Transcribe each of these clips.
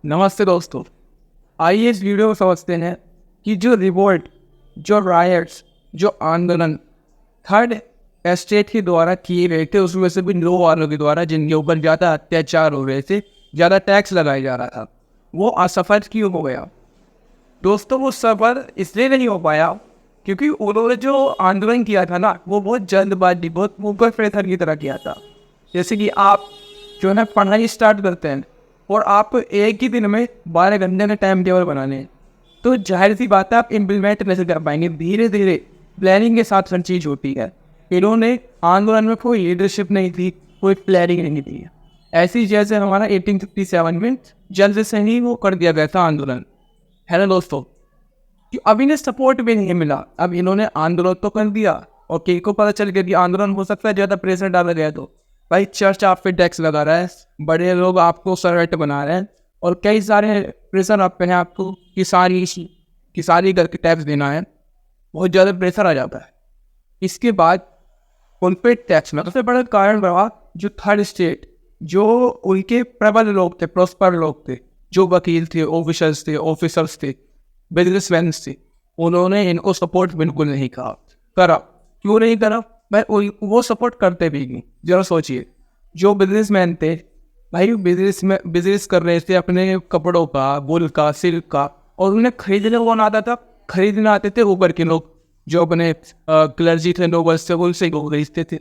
नमस्ते दोस्तों। आइए इस वीडियो को समझते हैं कि जो रिवोल्ट, जो रायट्स, जो आंदोलन थर्ड एस्टेट के द्वारा किए गए थे, उसमें से भी लो वालों के द्वारा जिनके ऊपर ज़्यादा अत्याचार हो रहे थे, ज़्यादा टैक्स लगाया जा रहा था, वो असफल क्यों हो गया दोस्तों? वो सफल इसलिए नहीं हो पाया क्योंकि उन्होंने जो आंदोलन किया था ना, वो बहुत जल्दबाजी, बहुत ऊपर प्रेशर की तरह किया था। जैसे कि आप जो है पढ़ाई स्टार्ट करते हैं और आप एक ही दिन में 12 घंटे का टाइम टेबल बनाने हैं, तो जाहिर सी बात है आप इम्प्लीमेंट नहीं कर पाएंगे। धीरे धीरे प्लानिंग के साथ हर चीज़ होती है। इन्होंने आंदोलन में कोई लीडरशिप नहीं थी, कोई प्लानिंग नहीं थी। ऐसी जैसे हमारा 1857 में जल्द से ही वो कर दिया गया था आंदोलन, है ना दोस्तों। कि अब इन्हें सपोर्ट भी नहीं मिला। अब इन्होंने आंदोलन तो कर दिया और किसी को पता चल गया कि आंदोलन हो सकता है, ज़्यादा प्रेशर डाला गया तो भाई चर्च आप पे टैक्स लगा रहा है, बड़े लोग आपको सर्वेंट बना रहे हैं और कई सारे प्रेशर आप पे हैं, आपको किसानी करके टैक्स देना है, बहुत ज़्यादा प्रेशर आ जाता है। इसके बाद उन पे टैक्स में सबसे बड़ा कारण रहा जो थर्ड स्टेट, जो उनके प्रबल लोग थे, प्रॉस्पर लोग थे, जो वकील थे, ऑफिसर्स थे, बिजनेसमैन थे, उन्होंने इनको सपोर्ट बिल्कुल नहीं करा। क्यों नहीं करा भाई? वो सपोर्ट करते भी नहीं। जरा सोचिए, जो बिजनेसमैन थे भाई, बिजनेस कर रहे थे अपने कपड़ों का, वूल का, सिल्क का, और उन्हें खरीदने कौन आता था? खरीदने आते थे ऊपर के लोग, जो अपने क्लर्जी थे, नोबल्स थे, उनसे वो खरीदते थे।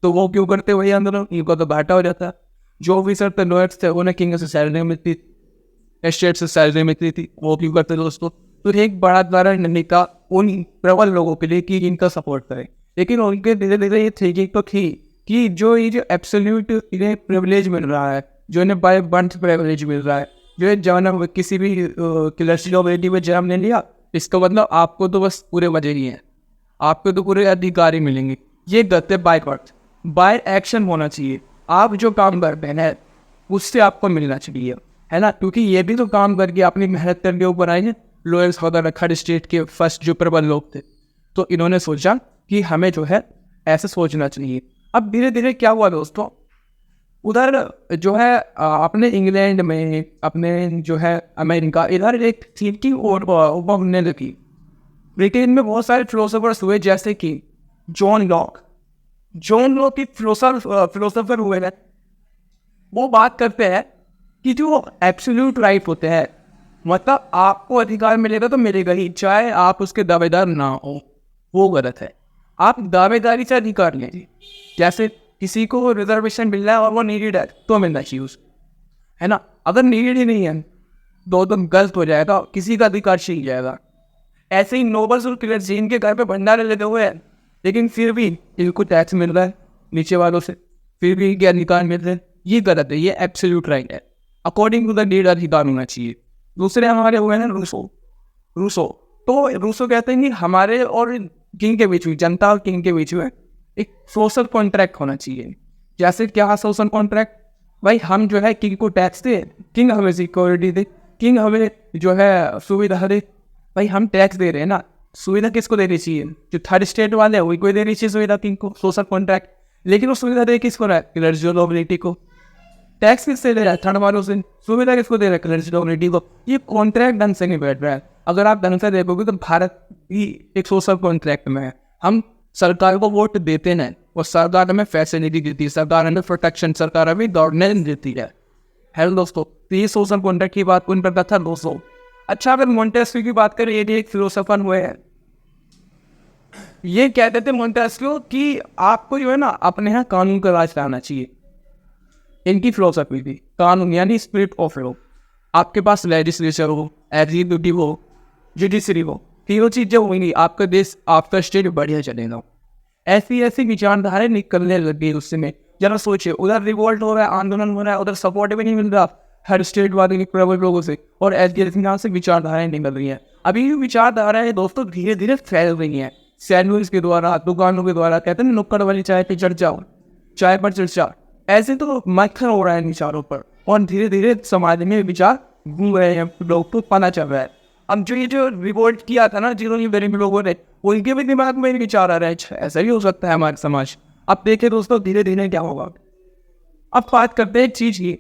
तो वो क्यों करते वही आंदोलन? इनको तो घाटा हो जाता। जो ऑफिसर थे, लॉयर्स थे, उन्हें किंग से सैलरी मिलती, एस्टेट से सैलरी मिलती थी, वो क्यों करते दोस्तों? तो एक बड़ा कारण नहीं था उन प्रबल लोगों के लिए कि इनका सपोर्ट करें। लेकिन उनके धीरे धीरे ये थिंकिंग तो थी कि जो एब्सोल्यूट इन्हें प्रिविलेज मिल रहा है, जो इन्हें बाय बर्थ प्रिविलेज मिल रहा है, जो जन्म किसी भी क्लर्जी में जन्म नहीं लिया, इसका मतलब आपको तो बस पूरे मजे ही हैं, आपको तो पूरे अधिकार ही मिलेंगे। ये गलत है। बाय बर्थ, बाय एक्शन होना चाहिए। आप जो काम करते हैं उससे आपको मिलना चाहिए, है ना। क्योंकि ये भी तो काम करके अपनी मेहनत करके ऊपर आए हैं। लॉयर्स वगैरह थर्ड स्टेट के फर्स्ट जो प्रबल लोग थे, तो इन्होंने सोचा कि हमें जो है ऐसे सोचना चाहिए। अब धीरे धीरे क्या हुआ दोस्तों, उधर जो है अपने इंग्लैंड में, अपने जो है अमेरिका, इधर एक थिंकिंग और उभरने लगी। ब्रिटेन में बहुत सारे फिलोसोफर्स हुए, जैसे कि जॉन लॉक की फिलोसोफर हुए हैं। वो बात करते हैं कि जो एब्सोल्यूट राइट होते हैं, मतलब आपको अधिकार मिलेगा तो मिलेगा ही, चाहे आप उसके दावेदार ना हो, वो गलत है। आप दावेदारी से अधिकार लीजिए। जैसे किसी को रिजर्वेशन मिल रहा है और वो नीडेड है तो मिलना चाहिए उसको, है ना। अगर नीडेड ही नहीं है तो गलत हो जाएगा, किसी का अधिकार छीन जाएगा। ऐसे ही नोबल्स और क्लर्जी, इनके घर पे भंडारे लगे हुए हैं, लेकिन फिर भी इनको टैक्स मिल रहा है नीचे वालों से, फिर भी इनके अधिकार मिल रहे हैं। ये गलत है, ये एब्सोल्यूट राइट है। अकॉर्डिंग टू द नीड अधिकार होना चाहिए। दूसरे हमारे हुए हैं रूसो। तो रूसो कहते हैं कि हमारे और किंग के बीच में, जनता और किंग के बीच में एक सोशल कॉन्ट्रैक्ट होना चाहिए। जैसे क्या सोशल कॉन्ट्रैक्ट? भाई हम जो है किंग को टैक्स दे, किंग हमें सिक्योरिटी दे, किंग हमें जो है सुविधा दे। भाई हम टैक्स दे रहे हैं ना, सुविधा किसको देनी चाहिए? जो थर्ड स्टेट वाले हैं वही कोई देनी चाहिए सुविधा किंग को, सोशल कॉन्ट्रैक्ट। लेकिन वो सुविधा दे किसको रहा है? क्लर्जी नोबिलिटी को। टैक्स किससे ले रहा है? थर्ड वालों से। सुविधा किसको दे रहा है? क्लर्जी नोबिलिटी को। ये कॉन्ट्रैक्ट ढंग से नहीं बैठ रहा है। अगर आप ढंग से देखोगे तो भारत भी एक सोशल कॉन्ट्रैक्ट में है। हम सरकार को वोट देते हैं और सरकार हमें फैसिलिटी देती है, सरकार हमें प्रोटेक्शन, सरकार हमें गवर्नेंस देती है। हेलो दोस्तों, तो ये सोशल कॉन्ट्रैक्ट की बात कौन करता था? दोस्तों। अच्छा, अगर मोंटेस्क्यू की बात करें, ये भी एक फिलोसोफर हुए हैं। ये कहते थे मोंटेस्क्यू कि आपको जो है ना अपने यहाँ कानून का राज लाना चाहिए। इनकी फिलोसफी थी कानून यानी स्पिरिट ऑफ लॉ। आपके पास लेजिस्लेचर हो, एग्जीक्यूटिव हो, जुडिशरी हो, तीनों चीजें होंगी, आपका देश, आपका स्टेट बढ़िया चलेगा। ऐसी विचारधाराएं निकलने लगी उस समय। जरा सोचिए, उधर रिवोल्ट हो रहा है, आंदोलन हो रहा है, उधर सपोर्ट भी नहीं मिल रहा हर स्टेट वाले के प्रबल लोगों से, और ऐसे से विचारधाराएं निकल रही हैं। अभी ये विचारधाराएं दोस्तों धीरे धीरे फैल रही हैं। सैंडविच के द्वारा, दुकानों के द्वारा, कहते हैं नुक्कड़ वाली चाय पे चर्चा, चाय पर चर्चा, ऐसे तो मक्खन हो रहा है विचारों पर, और धीरे धीरे समाज में विचार घूम रहे हैं, लोग को पता चल रहा है। अब जो रिवोल्ट किया था ना जिन्होंने गरीब लोगों ने, उनके भी दिमाग में विचार आ रहा है ऐसा भी हो सकता है हमारे समाज। अब देखिए दोस्तों धीरे धीरे क्या होगा। अब बात करते हैं एक चीज की,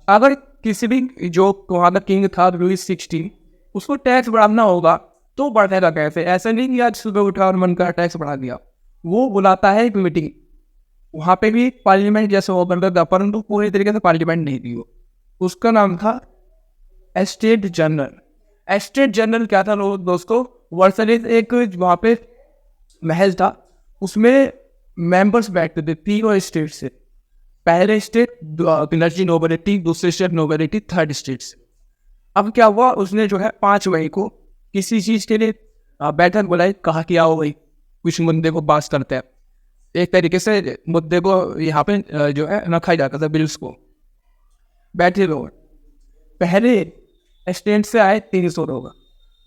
अगर किसी भी जो वहाँ का किंग था लुइस 16, उसको टैक्स बढ़ाना होगा तो बढ़ेगा कैसे? ऐसा नहीं कि आज सुबह उठा और मन का टैक्स बढ़ा दिया। वो बुलाता है एक मीटिंग, वहाँ पे भी पार्लियामेंट जैसे वो बनता था, परंतु पूरी तरीके से पार्लियामेंट नहीं थी वो। उसका नाम था एस्टेट जनरल। एस्टेट जनरल क्या था दोस्तों? वर्सलेस एक वहाँ पे महल था, उसमें मेंबर्स बैठते थे तीनों स्टेट से। पहले स्टेट क्लर्जी नोबिलिटी, दूसरे स्टेट नोबिलिटी, थर्ड स्टेट से। अब क्या हुआ, उसने जो है 5 मई को किसी चीज़ के लिए बैठक बुलाई, कहा कि आओ भाई कुछ मुद्दे को पास करते हैं। एक तरीके से मुद्दे को यहाँ पे जो है रखा जाता था, बिल्स को। बैठे लोग पहले स्टेट से आए 300 लोग,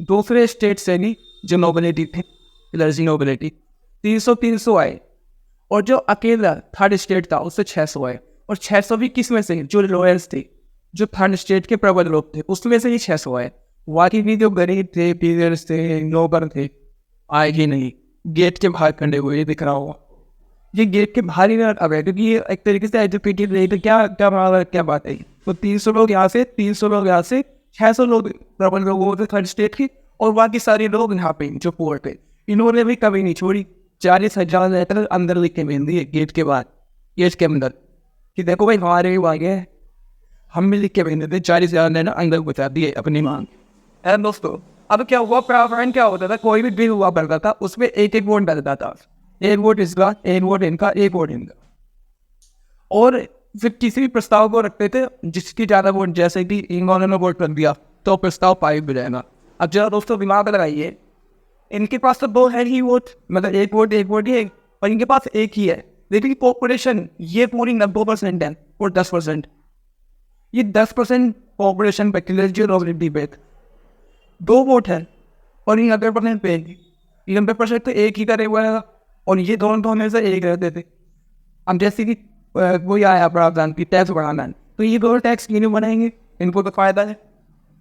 दूसरे स्टेट से भी जो नोबिलिटी थे, क्लर्जी नोबिलिटी, 300 आए, और जो अकेला थर्ड स्टेट था उससे 600 आए। और 600 भी किस में से? जो लॉयर्स थे, जो थर्ड स्टेट के प्रबल लोग थे, उसमें से ही 600 आए। बाकी भी जो गरीब थे, पीरियड्स थे, नौकर थे, आए ही नहीं। गेट के बाहर खड़े हुए, ये दिख रहा होगा, ये गेट के बाहर ही अब है, क्योंकि ये एक तरीके से एजुकेटेड नहीं तो क्या बात है। तो 300 लोग यहाँ से, 300 लोग यहाँ से, 600 लोग प्रबल लोग थे थर्ड स्टेट की, और बाकी सारे लोग यहाँ पे जो पुअर थे। इन्होंने भी कभी नहीं छोड़ी। 40,000 लेटर अंदर लिख के भेज दिए गेट के बाद, गेट के अंदर, कि देखो भाई हमारे भी आगे हैं, हम भी लिख के भेज देते। 40,000 लेटर अंदर बचा दिए अपनी मांग। है दोस्तों, अब क्या हुआ, प्रावधान क्या होता था, कोई भी बिल हुआ करता था, उसमें एक एक वोट डलता था। एक वोट इसका, एक वोट इनका, एक वोट इनका। और फिर किसी भी प्रस्ताव को रखते थे, जिसकी ज़्यादा वोट, जैसे कि इन्होंने वोट कर दिया तो प्रस्ताव पारित हो जाएगा। अब जरा दोस्तों दिमाग लगाइए, इनके पास तो 2 है ही वोट, मतलब एक वोट ही, और इनके पास एक ही है। लेकिन पॉपुलेशन ये पूरी 90% है और 10%, ये 10% पॉपुलेशन पे, क्लर्जी नोबिलिटी पे 2 वोट है, और ये 90% पे 90% तो एक ही करे हुआ है, और ये दोनों हमेशा एक रहते थे। अब जैसे कि कोई आया प्रावधान की टैक्स बढ़ाना है, तो ये दोनों टैक्स क्यों नहीं बनाएंगे? इनको तो फायदा है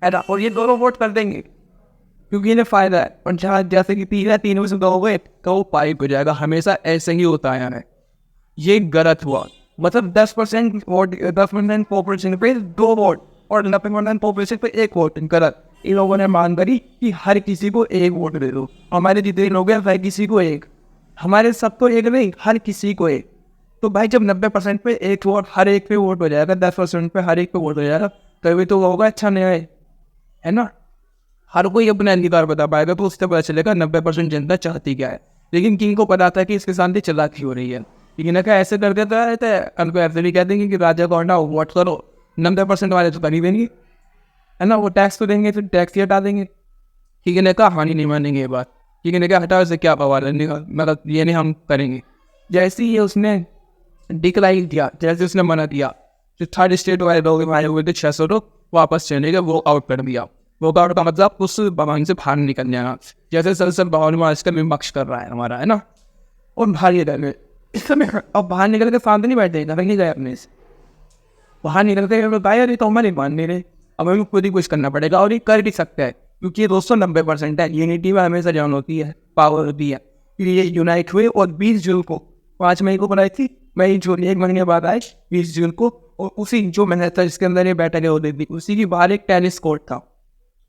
ना, और ये दोनों वोट कर देंगे क्योंकि इन्हें फायदा है। और जहाँ जैसे कि 3 में से 2 हो गए तो वो पारित हो जाएगा। हमेशा ऐसे ही होता है। ये गलत हुआ, मतलब 10% वोट, 10% पॉपुलेशन पे 2 वोट, और 90% पॉपुलेशन पे 1 वोट। गलत। इन लोगों ने मांग करी कि हर किसी को 1 वोट दे दो। हमारे जितने लोग हैं हर किसी को 1, हमारे सबको 1 नहीं, हर किसी को 1। तो भाई जब 90% पे 1 वोट, हर एक पे वोट हो जाएगा, 10% पे हर एक पे वोट हो जाएगा, तभी तो होगा अच्छा न्याय, है ना। हर कोई अपने अधिकार बता पाएगा, तो उससे पता चलेगा 90% जनता चाहती क्या है। लेकिन किंग को पता था कि इसके सामने चालाकी हो रही है, लेकिन क्या ऐसे कर देता है, तो ऐसे भी कह देंगे कि राजा को हटाओ, वोट करो, 90% वाले तो कर ही देंगे, है ना। वो टैक्स तो देंगे, फिर टैक्स ही हटा देंगे। ठीक है, ने कहा हानि नहीं मानेंगे ये बात। ठीक है, ने कहा हटाओ, इससे क्या बवाल है, मतलब ये नहीं हम करेंगे। जैसे ही उसने डिक्लाइन दिया, जैसे उसने मना दिया, जो थर्ड स्टेट वाले लोग आए हुए थे 600 लोग, वापस चले गए, वो आउट कर दिया। वो आउट का मतलब उस भवन से बाहर निकल जाना, जैसे संसद भवन में इसका विपक्ष कर रहा है हमारा, है ना। और बाहर ये गए इस समय। अब बाहर निकल के सामने नहीं बैठे, नहीं गए अपने से बाहर निकलते हैं, बताया नहीं तो हमारे मान नहीं रहे। अब हमें खुद ही कुछ करना पड़ेगा, और ये कर भी सकते हैं, क्योंकि ये 290% है। यूनिटी में हमेशा जान होती है, पावर होती है। फिर ये यूनाइट हुए, और 20 जून को, 5 मई को बनाई थी, मई जून 1 महीने बाद आए 20 जून को। और उसी जो मैंने था जिसके अंदर ये बैठकें होती थी, उसी की बाहर एक टेनिस कोर्ट था,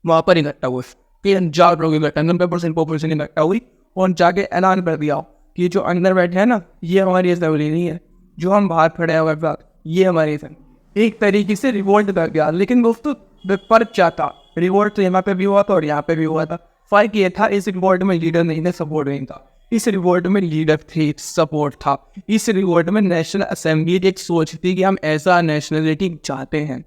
वहाँ पर इकट्ठा हुए 3,000 लोग इकट्ठा, 90% पॉपुलेशन इकट्ठा हुई, और जाके ऐलान कर दिया कि जो अंदर बैठे हैं ना, ये हमारी असेंबली नहीं है, जो हम बाहर खड़े हैं हमारे साथ, ये हमारी असेंबली। एक तरीके से रिवोल्ट कर दिया। लेकिन दोस्तों फर्क क्या था, रिवोल्ट तो यहाँ पे भी हुआ था और यहाँ पे भी हुआ था। फर्क ये था, इस रिवोल्ट में लीडर नहीं था, सपोर्ट नहीं था। इस रिवोल्ट में लीडर थे, सपोर्ट था। इस रिवोल्ट में नेशनल असेंबली एक सोच थी कि हम ऐसा नेशनलिटी चाहते हैं।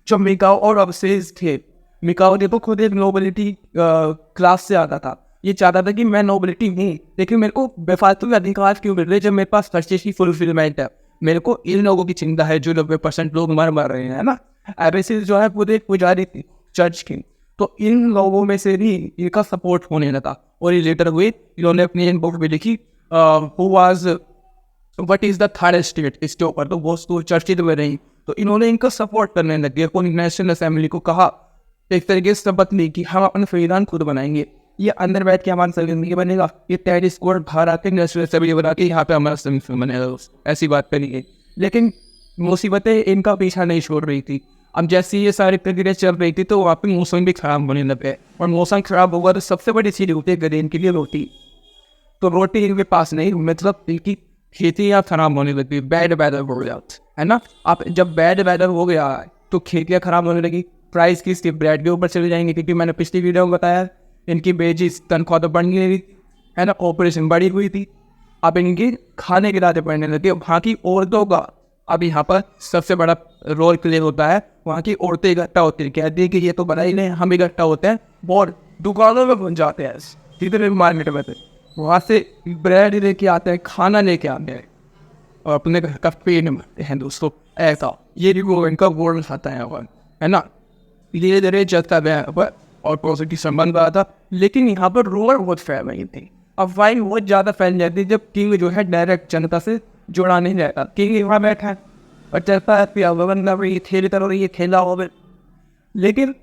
जो मिकाओ और अवशेष थे, मिकाओ ने तो खुद एक नोबिलिटी क्लास से आता था। ये चाहता था कि मैं नोबिलिटी हूँ, लेकिन मेरे को बेफालतू में अधिकार क्यों मिल रहे जब मेरे पास हर चीज़ की फुलफिलमेंट है। मेरे को इन लोगों की चिंता है जो 90% लोग मर रहे हैं, है ना। एबेसिस जो है खुद एक पुजारी थी चर्च की, तो इन लोगों में से भी इनका सपोर्ट होने लगा। और ये लेटर हुए, इन्होंने अपनी इन बुक में लिखी who was what is the third state, इसके ऊपर तो वो चर्चित में रही। तो इन्होंने इनको सपोर्ट करने लगे। नेशनल असेंबली को कहा, एक तरीके से शपथ ली कि हम अपना संविधान खुद बनाएंगे। ये अंदर बैठ के हमारा संविधान नहीं बनेगा, ये टेरिस कोर्ट बाहर आके नेशनल असेंबली बना के यहाँ पे हमारा संविधान बनेगा, ऐसी बात करिए। लेकिन मुसीबतें इनका पीछा नहीं छोड़ रही थी। अब जैसे ये सारी प्रक्रिया चल रही थी तो वहाँ पे मौसम भी खराब होने लगे, और मौसम खराब होगा तो सबसे बड़ी चीज़ होती है गरीब के लिए रोटी। तो रोटी इनके पास नहीं, मतलब इनकी खेतियाँ खराब होने लगी, बैड वेदर हो गया है ना। अब जब बैड वेदर हो गया तो खेतियाँ खराब होने लगी, प्राइस की इसके ब्रेड के ऊपर चले जाएंगे, क्योंकि मैंने पिछली वीडियो में बताया इनकी बेजिस तनख्वाह तो बढ़ गई है ना, ऑपरेशन बढ़ी हुई थी। अब इनकी खाने के दाते पड़ने लगे। वहाँ की औरतों का अब यहाँ पर सबसे बड़ा रोल प्ले होता है। वहाँ की औरतें इकट्ठा होती है, कहती है कि ये तो बना ही नहीं, हम इकट्ठा होते हैं और दुकानों में पहुँच जाते हैं, सीधे मार्केट में से वहाँ से ब्रेड लेके आते हैं, खाना लेके आते हैं और अपने घर का पेट मारते हैं दोस्तों। ऐसा ये भी वो इनका गोल्ड खाता है ना। धीरे धीरे चलता गया यहाँ पर और पॉजिटिव संबंध आया था, लेकिन यहाँ पर रूमर बहुत फैल रही थी। अफवाहें बहुत ज़्यादा फैल जाती है जब किंग जो है डायरेक्ट जनता से जुड़ा नहीं रहता। किंग वहाँ बैठा है और चलता है खेल करो, ये खेला हो गए। लेकिन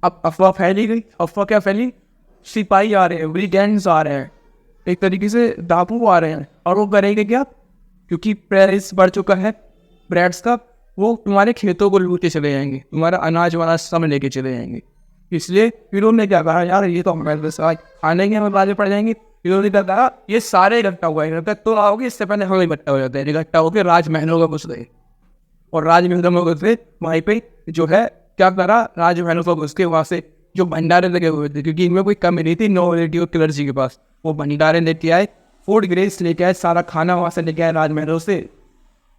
अब अफवाह फैली गई। अफवाह क्या फैली? सिपाही आ रहे हैं, ब्रिगेड्स आ रहे हैं, एक तरीके से डाकू आ रहे हैं, और वो करेंगे क्या? क्योंकि प्राइस बढ़ चुका है ब्रेड्स का, वो तुम्हारे खेतों को लूट के चले जाएंगे, तुम्हारा अनाज वाला सब लेके चले जाएंगे। इसलिए फिर उन्होंने क्या कहा, यार ये तो हमारे खाने के हमें बाजे पड़ जाएंगे। इन्होंने क्या कहा, ये सारे इकट्ठा हुआ है, तो आओगे इससे पहले हम इकट्ठा हो जाते हैं। इकट्ठा होकर राजमहलों का घुस गए, और राजमहलों में घुस गए। वहीं पे जो है क्या करा, राजमहलों को घुस के वहाँ से जो भंडारे लगे हुए थे, क्योंकि इनमें कोई कमी नहीं थी नोबिलिटी और क्लर्जी के पास, वो भंडारे लेके आए, फूड ग्रेस लेके आए, सारा खाना वहाँ से लेके आए राजमहलों से।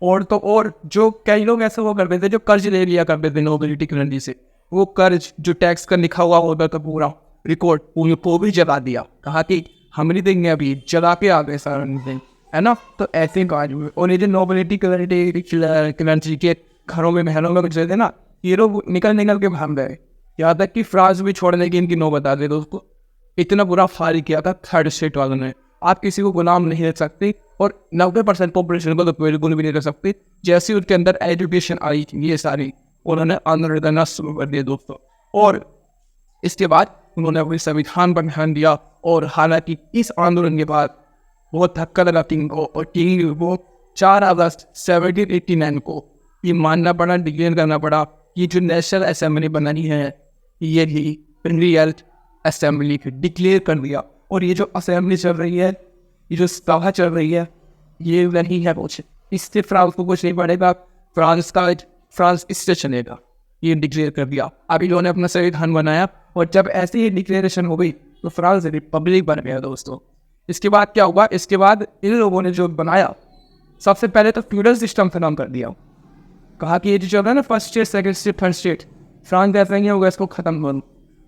और तो और जो कई लोग ऐसे वो करते थे जो कर्ज ले लिया करते थे नोबिलिटी क्लर्जी से, वो कर्ज जो टैक्स का लिखा हुआ होता था पूरा रिकॉर्ड, उनको भी जला दिया। कहा कि हम नहीं देंगे, अभी जला के आ गए सारा है ना। तो ऐसे काज हुए। और ये जो नोबिलिटी क्लर्जी के घरों में महलों में गुजरे थे ना, ये लोग निकल के भाग गए, यहाँ तक कि फ्रांस भी छोड़ने की इनकी नौबत आ गई दोस्तों। इतना बुरा फारी किया था थर्ड स्टेट वालों ने। आप किसी को गुलाम नहीं रख सकते, और 90% पॉपुलेशन को तो बिल्कुल भी नहीं रख सकते। जैसे उनके अंदर एजुकेशन आई, ये सारी उन्होंने आंदोलन करना शुरू कर दिया दोस्तों। और इसके बाद उन्होंने अपने संविधान पर ध्यान दिया। और हालांकि इस आंदोलन के बाद बहुत धक्का लगा किंग को, और किंग को 4 अगस्त 1789 को ये मानना पड़ा, डिक्लेयर करना पड़ा कि जो नेशनल असेंबली बनानी है ये भी रियल असेंबली डिक्लेयर कर दिया। और ये जो असेंबली चल रही है, ये जो सभा चल रही है, ये नहीं है कुछ, इससे फ्रांस को कुछ नहीं पड़ेगा, फ्रांस इससे चलेगा, ये डिक्लेयर कर दिया। अब इन्होंने अपना संविधान बनाया, और जब ऐसी ही डिक्लेरेशन हो गई तो फ्रांस रिपब्लिक बन गया दोस्तों। इसके बाद क्या हुआ? इसके बाद इन लोगों ने जो बनाया, सबसे पहले तो फ्यूडल सिस्टम खत्म कर दिया। कहा कि ये जो चल रहा है ना, first state, second state, third state, France ऐसा नहीं होगा, इसको खत्म करो।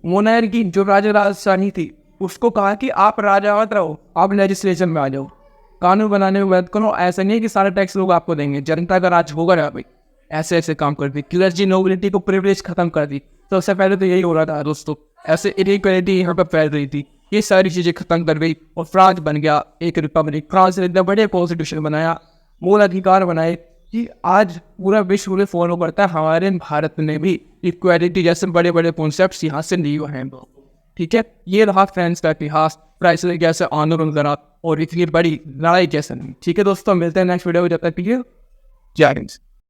मोनार्की जो राजा राजधानी थी, उसको कहा कि आप राजा मत रहो, आप लेजिस्लेशन में आ जाओ, कानून बनाने में मदद करो। ऐसा नहीं है कि सारे टैक्स लोग आपको देंगे, जनता का राज होगा ना भाई। ऐसे ऐसे काम कर दी, क्लर्जी नोबिलिटी को प्रिविलेज खत्म कर दी। तो सबसे पहले तो यही हो रहा था दोस्तों, ऐसे इनइक्वालिटी यहाँ पर फैल रही थी, ये सारी चीज़ें खत्म कर गई और फ्रांस बन गया एक रिपब्लिक। फ्रांस ने इतना बड़े कॉन्स्टिट्यूशन बनाया, मूल अधिकार बनाए कि आज पूरा विश्व में फॉलो करता है। हमारे भारत ने भी इक्वालिटी जैसे बड़े बड़े कॉन्सेप्ट्स यहाँ से लिए हैं। ठीक है, ये रहा फ्रांस का इतिहास, फ्रांस ने कैसे आंदोलन करा और इतनी बड़ी लड़ाई कैसे नहीं। ठीक है दोस्तों, मिलते हैं नेक्स्ट वीडियो में, जब तक के लिए जय हिंद।